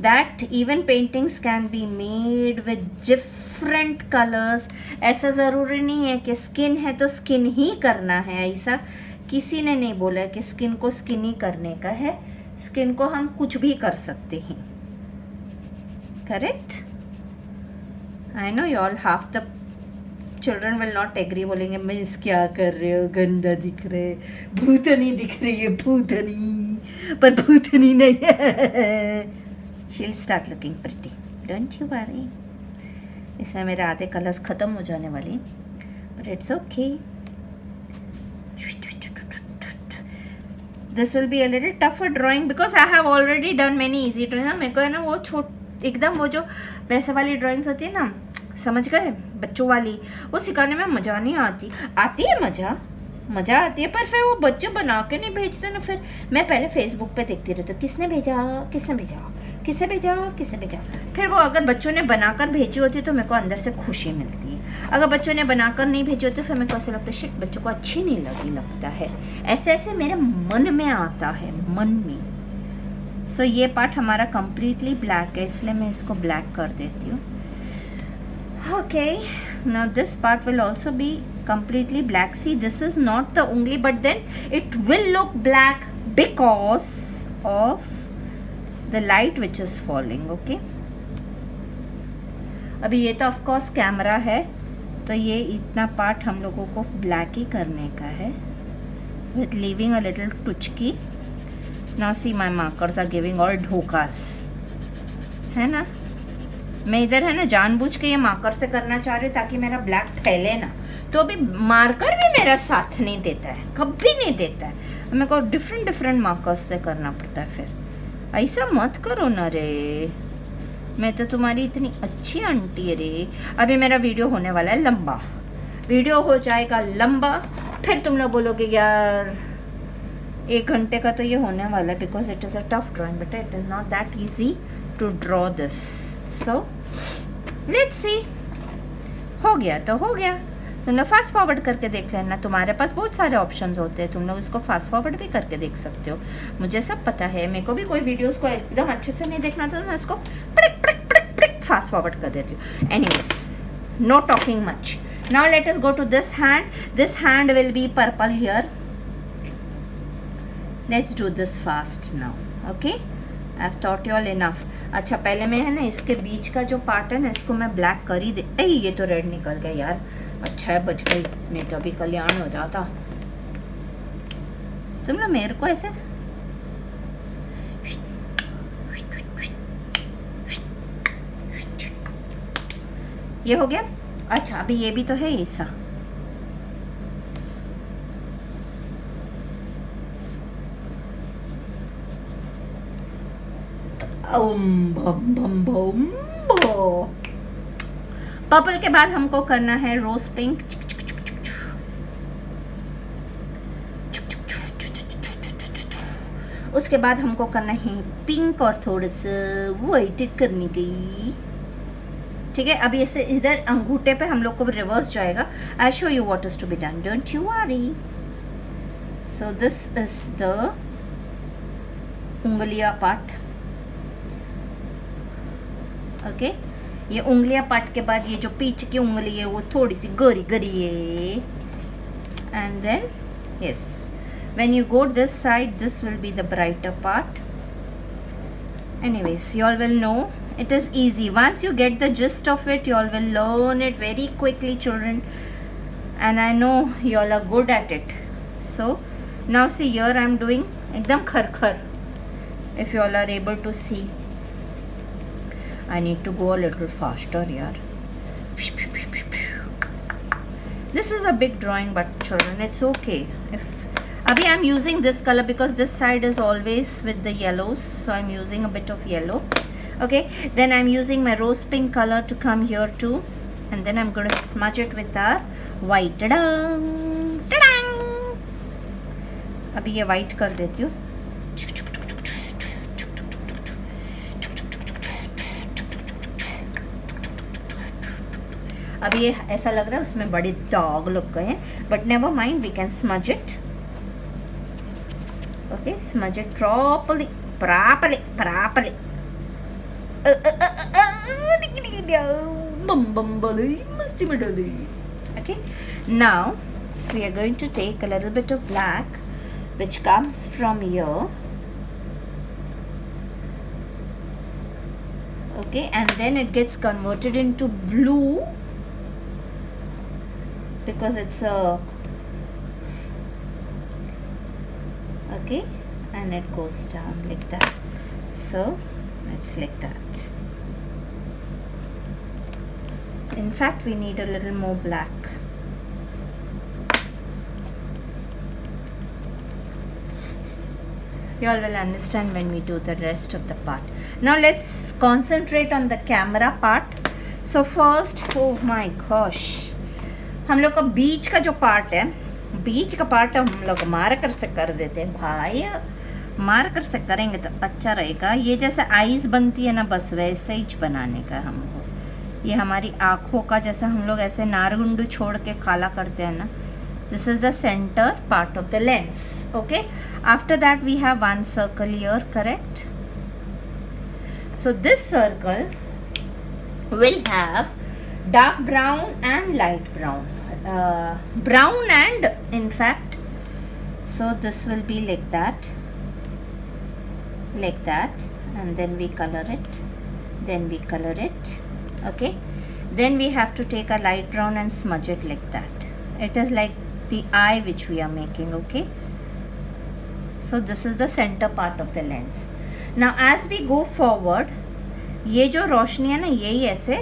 that even paintings can be made with different colors. ऐसा ज़रूरी नहीं है कि skin है तो skin ही करना है. ऐसा किसी ने नहीं बोला कि स्किन को स्किन ही करने का है. स्किन को हम कुछ भी कर सकते हैं. Correct? I know you all half the children will not agree, बोलेंगे मिस क्या कर रहे हो, गंदा दिख रहे, भूतनी दिख रही है, भूतनी, पर भूतनी नहीं है. शील start looking pretty, don't you worry. इसमें मेरे आधे कलर्स ख़त्म हो जाने वाली, but it's okay. This will be a little tougher drawing because I have already done many easy drawing. मेरे को है ना वो एकदम वो जो वैसे वाली ड्राइंग्स होती है ना, समझ गए, बच्चों वाली, वो सिखाने में मज़ा नहीं आती. आती है मज़ा आती है, पर फिर वो बच्चे बना के नहीं भेजते ना. फिर मैं पहले फेसबुक पे देखती रहती हूँ, किसने भेजा. फिर वो अगर बच्चों ने बनाकर भेजी होती तो मेरे को अंदर से खुशी मिलती है. अगर बच्चों ने बनाकर नहीं भेजी होती फिर मेरे को ऐसा लगता है शिट, बच्चों को अच्छी नहीं लगता है. ऐसे मेरे मन में आता है, मन में. सो ये पार्ट हमारा कम्प्लीटली ब्लैक है, इसलिए मैं इसको ब्लैक कर देती हूँ. Okay, now this part will also be completely black. See, this is not the ungli, but then it will look black because of the light which is falling. Okay, अभी ये तो of course कैमरा है, तो ये इतना part हम लोगों को ब्लैक ही करने का है, with leaving a little टुचकी. Now see, my markers are giving all ढोकास, है ना. मैं इधर है ना जानबूझ के ये मार्कर से करना चाह रही हूँ ताकि मेरा ब्लैक फैले ना. तो अभी मार्कर भी मेरा साथ नहीं देता है, कभी नहीं देता है. मेरे को डिफरेंट मार्कर्स से करना पड़ता है. फिर ऐसा मत करो ना रे, मैं तो तुम्हारी इतनी अच्छी आंटी है रे. अभी मेरा वीडियो होने वाला है लंबा, वीडियो हो जाएगा लंबा, फिर तुम लोग बोलोगे यार 1 घंटे का तो ये होने वाला है, because it is a tough drawing बेटा. It is not that easy to draw this. So let's see. हो गया तो हो गया. तुम लोग फास्ट फॉरवर्ड करके देख लेना, तुम्हारे पास बहुत सारे ऑप्शंस होते हैं, तुम लोग इसको फास्ट फॉरवर्ड भी करके देख सकते हो. मुझे सब पता है, मेरे को भी कोई वीडियोस को एकदम अच्छे से नहीं देखना था, मैं इसको प्रिक फास्ट फॉरवर्ड कर देती हूँ. Anyways, no talking much. Now let us go to this hand. This hand will be purple here. Let's do this fast now, okay. I have thought you all enough. अच्छा पहले मैं है ना इसके बीच का जो पार्ट है ना इसको मैं ब्लैक कर ही दे। ये तो रेड निकल गया यार। अच्छा है बच गई, नहीं तो अभी कल्याण हो जाता। तुम ना मेरे को ऐसे ये हो गया। अच्छा अभी ये भी तो है ऐसा। पर्पल के बाद हमको करना है रोज पिंक। उसके बाद हमको करना है पिंक और थोड़ा सा व्हाइट करने की। ठीक है, अभी ऐसे इधर अंगूठे पे हम लोग को रिवर्स जाएगा। I show you what is to be done, don't you worry. So this is the उंगलियां पार्ट, ओके। ये उंगलियां पार्ट के बाद ये जो पीछे की उंगली है वो थोड़ी सी गरी गरी है। And then yes, when you go this side this will be the brighter part. Anyways, you all will know it is easy once you get the gist of it. You all will learn it very quickly, children, and I know you all are good at it. So now see here I am doing ekdam khar if you all are able to see. I need to go a little faster here. This is a big drawing but children it's okay. If abhi I am using this color because this side is always with the yellows, so I am using a bit of yellow, okay. Then I am using my rose pink color to come here too, and then I am going to smudge it with our white. Ta-dang! Ta-dang! abhi ye white kar deti hu। अभी ये ऐसा लग रहा है उसमें बड़े दाग लग गए हैं, but never mind, we can smudge it, okay. Smudge it properly properly okay. Now we are going to take a little bit of black which comes from here, okay, and then it gets converted into blue because it's a, okay, and it goes down like that. So it's like that. In fact, we need a little more black. You all will understand when we do the rest of the part. Now let's concentrate on the camera part. So first, oh my gosh, हम लोग का बीच का जो part है, बीच का part हम लोग marker से कर देते हैं भाई। मार्कर से करेंगे तो अच्छा रहेगा। ये जैसे आईज बनती है ना, बस वैसे ही बनाने का हमको। ये हमारी आँखों का जैसा हम लोग ऐसे नारगुंडू छोड़ के काला करते हैं ना, this is the center part of the lens, okay. After that we have one circle here, correct. So this circle will have dark brown and light brown, brown and in fact, so this will be like that, and then we color it, okay. Then we have to take a light brown and smudge it like that. It is like the eye which we are making, okay. So this is the center part of the lens. Now as we go forward, ये जो रोशनी है ना, यही ऐसे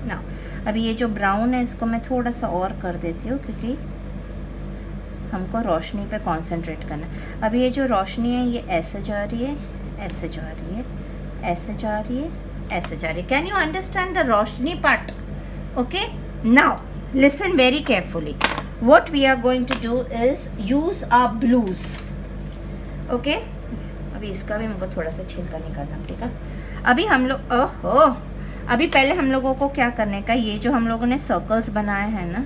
ना, अभी ये जो ब्राउन है इसको मैं थोड़ा सा और कर देती हूँ क्योंकि हमको रोशनी पे कंसंट्रेट करना है। अभी ये जो रोशनी है ये ऐसे जा रही है, ऐसे जा रही है, ऐसे जा रही है, ऐसे जा रही है। Can you understand the Roshni part? Okay, now listen very carefully. What we are going to do is use our blues, okay. अभी इसका भी हमको थोड़ा सा छिलका निकालना, ठीक है। अभी हम लोग अभी पहले हम लोगों को क्या करने का, ये जो हम लोगों ने सर्कल्स बनाए हैं ना,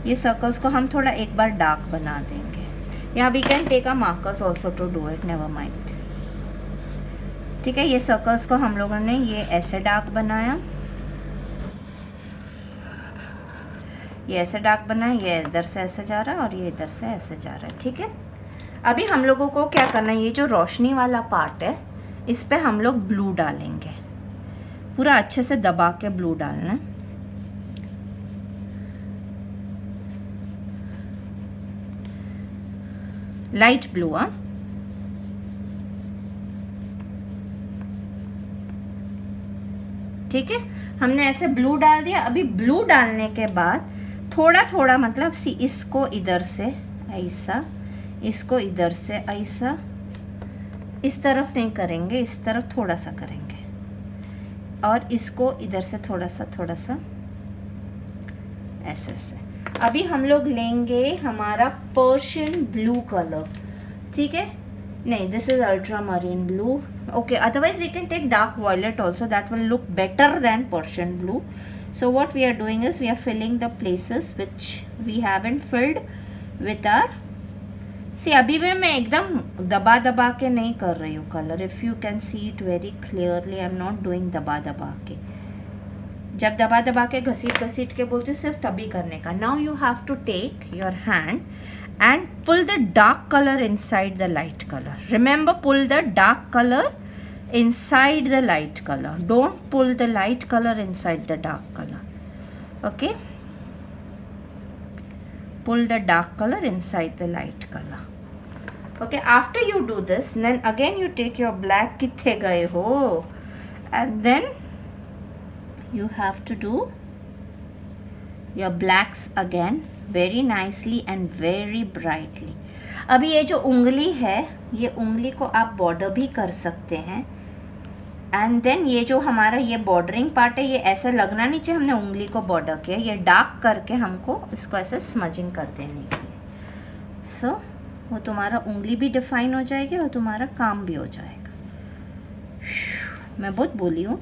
ये सर्कल्स को हम थोड़ा एक बार डार्क बना देंगे। यहाँ we can take a markers also to do it, never mind, ठीक है। ये सर्कल्स को हम लोगों ने ये ऐसे डार्क बनाया, ये ऐसे डार्क बनाया, ये इधर से ऐसे जा रहा है और ये इधर से ऐसे जा रहा है, ठीक है। अभी हम लोगों को क्या करना है, ये जो रोशनी वाला पार्ट है इस पे हम लोग ब्लू डालेंगे, पूरा अच्छे से दबा के ब्लू डालना है। Light blue. ठीक है, हमने ऐसे ब्लू डाल दिया। अभी ब्लू डालने के बाद थोड़ा थोड़ा मतलब सी इसको इधर से ऐसा, इसको इधर से ऐसा, इस तरफ नहीं करेंगे, इस तरफ थोड़ा सा करेंगे, और इसको इधर से थोड़ा सा ऐसे ऐसे। अभी हम लोग लेंगे हमारा पर्शियन ब्लू कलर। ठीक है, नहीं, this is ultra marine blue. Okay, otherwise we can take dark violet also, that will look better than Persian blue. So what we are doing is we are filling the places which we haven't filled with our, see अभी भी मैं एकदम दबा दबा के नहीं कर रही हूँ colour, if you can see it very clearly, I am not doing दबा दबा के। जब दबा दबा के घसीट घसीट के बोलती हूँ सिर्फ तभी करने का। Now you have to take your hand and pull the dark color inside the light color. Remember, pull the dark color inside the light color. Don't pull the light color inside the dark color. Okay? Pull the dark color inside the light color. Okay, after you do this, then again you take your black, kithe gaye ho, and then you have to do your blacks again very nicely and very brightly. अभी ये जो उंगली है, ये उंगली को आप border भी कर सकते हैं, एंड देन ये जो हमारा ये बॉर्डरिंग पार्ट है, ये ऐसा लगना नहीं चाहिए हमने उंगली को बॉर्डर किया, ये डार्क करके हमको इसको ऐसे स्मजिंग कर देने की है। सो वो तुम्हारा उंगली भी डिफाइन हो जाएगी और तुम्हारा काम भी हो जाएगा। मैं बहुत बोली हूँ,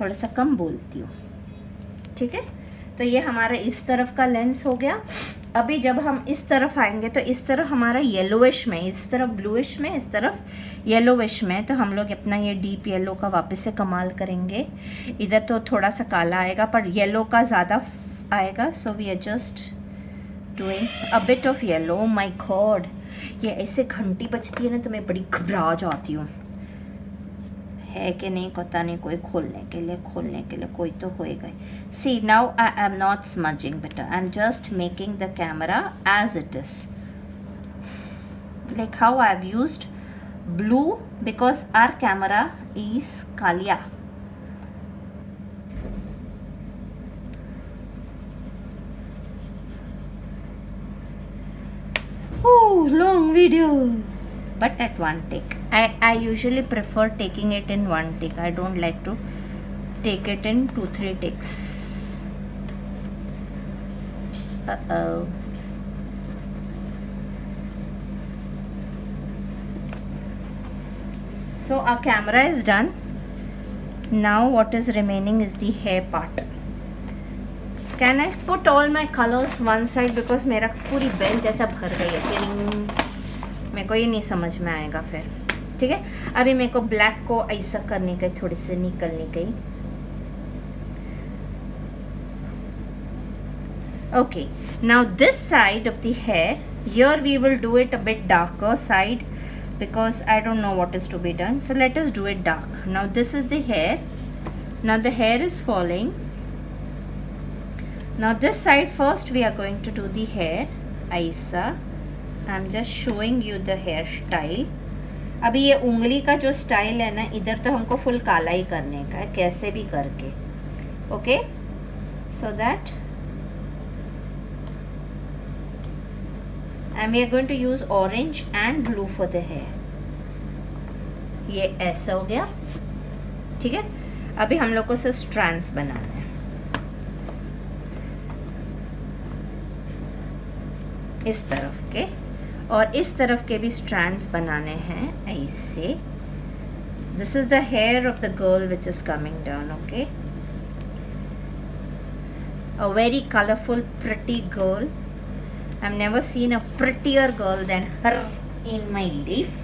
थोड़ा सा कम बोलती हूँ। ठीक है, तो ये हमारा इस तरफ का लेंस हो गया। अभी जब हम इस तरफ आएंगे तो इस तरफ हमारा येलोविश में, इस तरफ ब्लूइश में, इस तरफ येलोविश में, तो हम लोग अपना ये डीप येलो का वापस से कमाल करेंगे। इधर तो थोड़ा सा काला आएगा पर येलो का ज़्यादा आएगा, so we are just doing a bit of yellow. My god, ये ऐसे घंटी बजती है ना तो मैं बड़ी घबरा जाती हूँ। है कि नहीं पता नहीं, कोई खोलने के लिए कोई तो होएगा। See now I am not smudging बेटा, I am just making the camera as it is, like how I have used blue because our camera is कालिया। Long video, but at one take. I usually prefer taking it in one take. I don't like to take it in 2-3 takes. So our camera is done. Now what is remaining is the hair part. Can I put all my colors one side because मेरा पूरी bench जैसा भर गई है, फिर मेरे को ये नहीं समझ में आएगा फिर। ठीक है, अभी मेरे को ब्लैक को ऐसा करने का, थोड़ी सी निकलने गई। Okay, now this side of the hair, here we will do it a bit darker side because I don't know what is to be done. So let us do it dark. Now this is the hair. Now the hair is falling. Now this side first we are going to do the hair ऐसा। I am just showing you the hair style. अभी ये उंगली का जो style है ना, इधर तो हमको फुल काला ही करने का है, कैसे भी करके। Okay, so that and we are going to use orange and blue for the hair. ये ऐसा हो गया। ठीक है, अभी हम लोग को सिर्फ स्ट्रैंड्स बनाना है इस तरफ के, और इस तरफ के भी स्ट्रैंड्स बनाने हैं ऐसे। This is the hair of the girl which is coming down. Okay, a very colourful pretty girl. I have never seen a prettier girl than her in my life.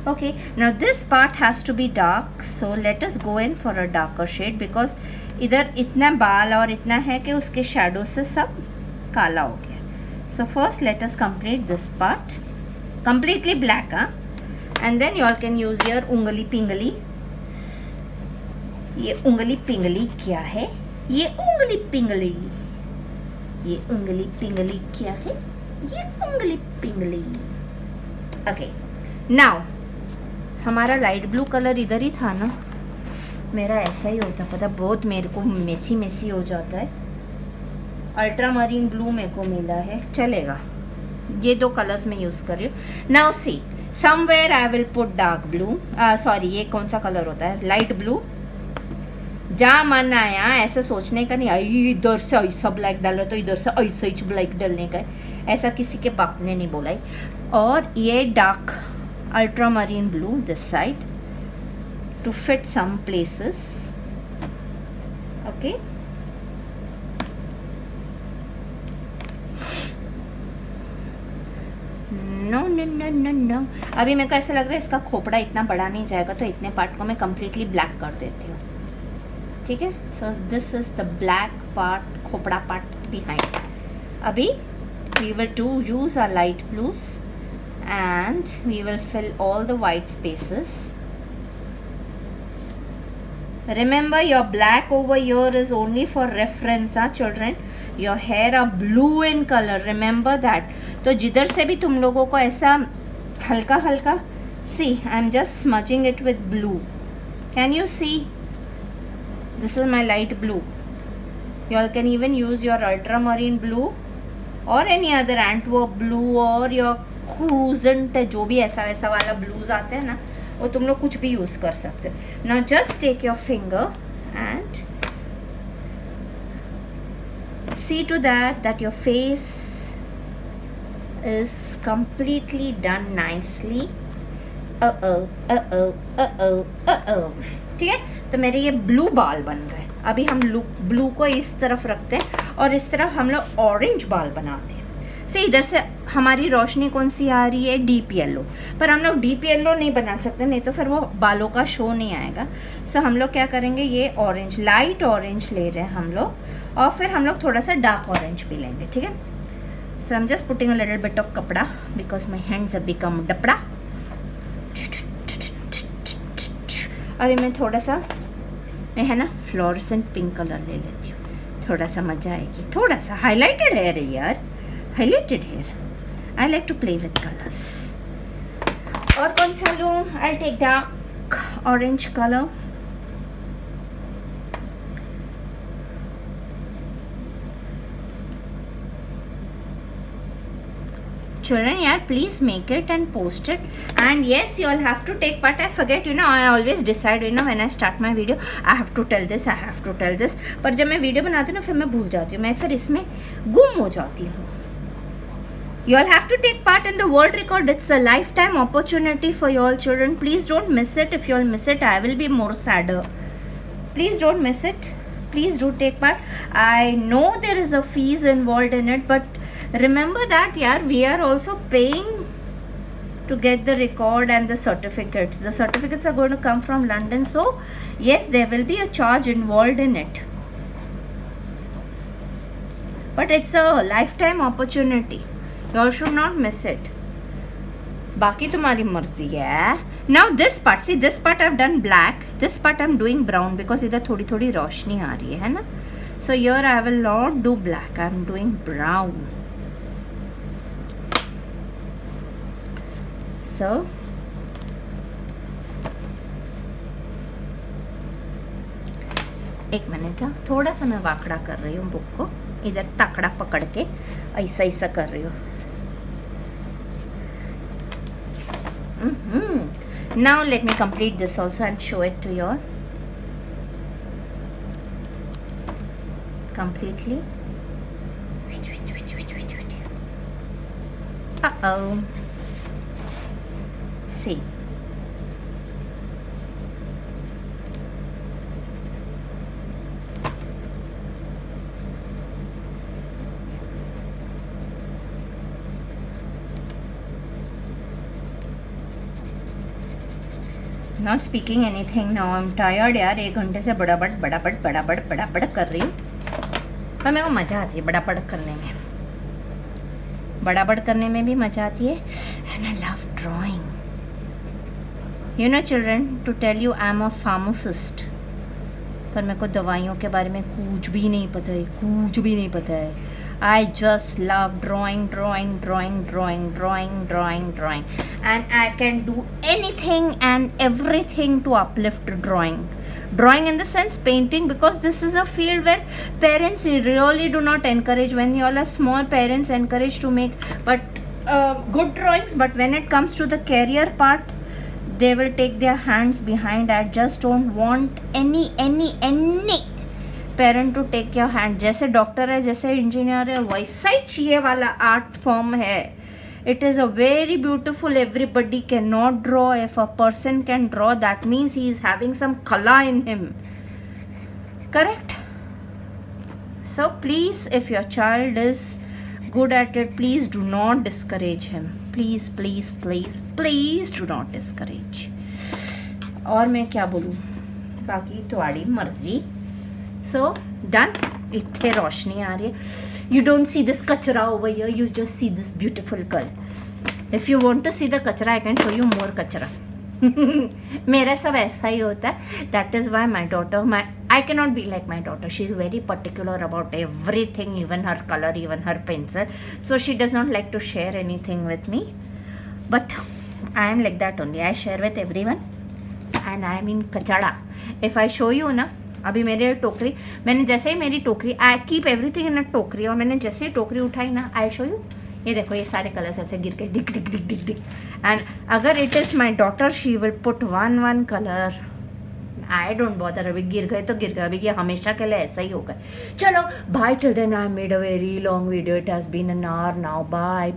Okay, now this part has to be dark, so let us go in for a darker shade because इधर इतना बाल और इतना है कि उसके shadow से सब काला हो गया। So first let us complete this part. completely black, huh? And then you all can use your ungli pingli. ये उंगली पिंगली क्या है? ये उंगली पिंगली, ये उंगली पिंगली क्या है? ये उंगली पिंगली. ओके, नाउ हमारा लाइट ब्लू कलर इधर ही था ना. मेरा ऐसा ही होता, पता, बहुत मेरे को मेसी मेसी हो जाता है. अल्ट्रा मरीन ब्लू मेरे को मिला है, चलेगा. ये दो कलर्स में यूज़ कर रही हूँ. Now see, somewhere I will put dark blue, sorry ये कौन सा कलर होता है? Light blue. जहाँ मन आया ऐसा सोचने का नहीं, आई इधर से ऐसा ब्लैक डालो तो इधर से ऐसा ही ब्लैक डालने का है, ऐसा किसी के बाप ने नहीं बोला है. और ये dark ultramarine blue this side to fit some places. Okay, no no no no no. अभी मेरे को ऐसा लग रहा है इसका खोपड़ा इतना बड़ा नहीं जाएगा, तो इतने पार्ट को मैं कम्प्लीटली ब्लैक कर देती हूँ. ठीक है, so this is the black part, खोपड़ा पार्ट बिहाइंड. अभी we will to use our light blues and we will fill all the white spaces. Remember your black over here is only for reference, children. Your hair are blue in color, remember that. तो जिधर से भी तुम लोगों को ऐसा हल्का हल्का, see, I'm just smudging it with blue. Can you see? This is my light blue. You all can even use your ultramarine blue or any other Antwerp blue or your cruisant, जो भी ऐसा वैसा वाला blues आते हैं ना, वो तुम लोग कुछ भी यूज़ कर सकते हो. Now just take your finger and see to that your face is completely done nicely. ठीक है, तो मेरे ये ब्लू बाल बन गए. अभी हम ब्लू को इस तरफ रखते हैं और इस तरफ हम लोग ऑरेंज बाल बनाते हैं. से इधर से हमारी रोशनी कौन सी आ रही है? Deep yellow. पर हम लोग डीप येलो नहीं बना सकते, नहीं तो फिर वो बालों का शो नहीं आएगा. सो हम लोग क्या करेंगे, ये ऑरेंज, लाइट ऑरेंज ले रहे हैं हम लोग, और फिर हम लोग थोड़ा सा डार्क ऑरेंज भी लेंगे. ठीक है, so I am just putting a little bit of कपड़ा because my hands have become डपड़ा. अभी मैं थोड़ा सा, मैं है ना फ्लोरेसेंट पिंक कलर ले लेती हूँ, थोड़ा सा मज़ा आएगी. थोड़ा सा हाईलाइटेड हेयर है यार, highlighted hair. I like to play with colors. और कौन सा लूँ? I'll take dark orange color. Children, yeah, please make it and post it. And yes, you all have to take part. I forget, you know, I always decide, you know, when I start my video, I have to tell this, I have to tell this. पर जब मैं video बनाती हूँ ना, फिर मैं भूल जाती हूँ, मैं फिर इसमें गुम हो जाती हूँ. You all have to take part in the world record. It's a lifetime opportunity for you all children. Please don't miss it. If you all miss it, I will be more sadder. Please don't miss it. Please do take part. I know there is a fees involved in it, but remember that, yeah, we are also paying to get the record and the certificates. The certificates are going to come from London, so yes, there will be a charge involved in it. But it's a lifetime opportunity. You all should not miss it. बाकी तुम्हारी मर्जी है. Now this part, see this part I've done black, this part I'm doing brown because इधर थोड़ी थोड़ी रोशनी आ रही है ना. So here I will not do black, I'm doing brown. So एक मिनट, थोड़ा सा मैं वाकड़ा कर रही हूँ बुक को, इधर तकड़ा पकड़ के ऐसा ऐसा कर रही हूँ. Now let me complete this also and show it to you all completely. See, not speaking anything now, I am tired यार. 1 घंटे से बड़ाबड़ कर रही हूँ, पर मेरे को मज़ा आती है बड़ाबड़ करने में. बड़ाबड़ करने में भी मज़ा आती है and I love drawing. You know children, to tell you I am a pharmacist. पर मेरे को दवाइयों के बारे में कुछ भी नहीं पता है, कुछ भी नहीं पता है. I just love drawing, and I can do anything and everything to uplift drawing in the sense painting, because this is a field where parents really do not encourage. When you all are small, parents encourage to make good drawings, but when it comes to the career part, they will take their hands behind. I just don't want any parent to take your hand. जैसे doctor है, जैसे engineer है, वैसा ही चाहिए वाला art form है. It is a very beautiful. Everybody can not draw. If a person can draw, that means he is having some कला in him. Correct? So please, if your child is good at it, please do not discourage him. Please do not discourage. और मैं क्या बोलूँ, बाकी तुम्हारी मर्जी. So done. इतने रोशनी आ रही है. You don't see this kachra over here, you just see this beautiful girl. If you want to see the kachra, I can show you more kachra. मेरा सब ऐसा ही होता है. That is why my daughter, I cannot be like my daughter. She is very particular about everything, even her color, even her pencil. So she does not like to share anything with me. But I am like that only. I share with everyone. And I am in kachada. If I show you ना, अभी मेरे टोकरी, मैंने जैसे ही मेरी टोकरी, I keep everything in अ टोकरी, और मैंने जैसे ही टोकरी उठाई ना, आई शो यू. ये देखो, ये सारे कलर्स ऐसे गिर के डिक डिक डिक डिक डिक. एंड अगर it is my daughter, she will put one colour. I don't bother. अभी गिर गए तो गिर गए, अभी ये हमेशा के लिए ऐसा ही होगा. चलो bye. Till then I made a very long video. It has been an hour now. Bye.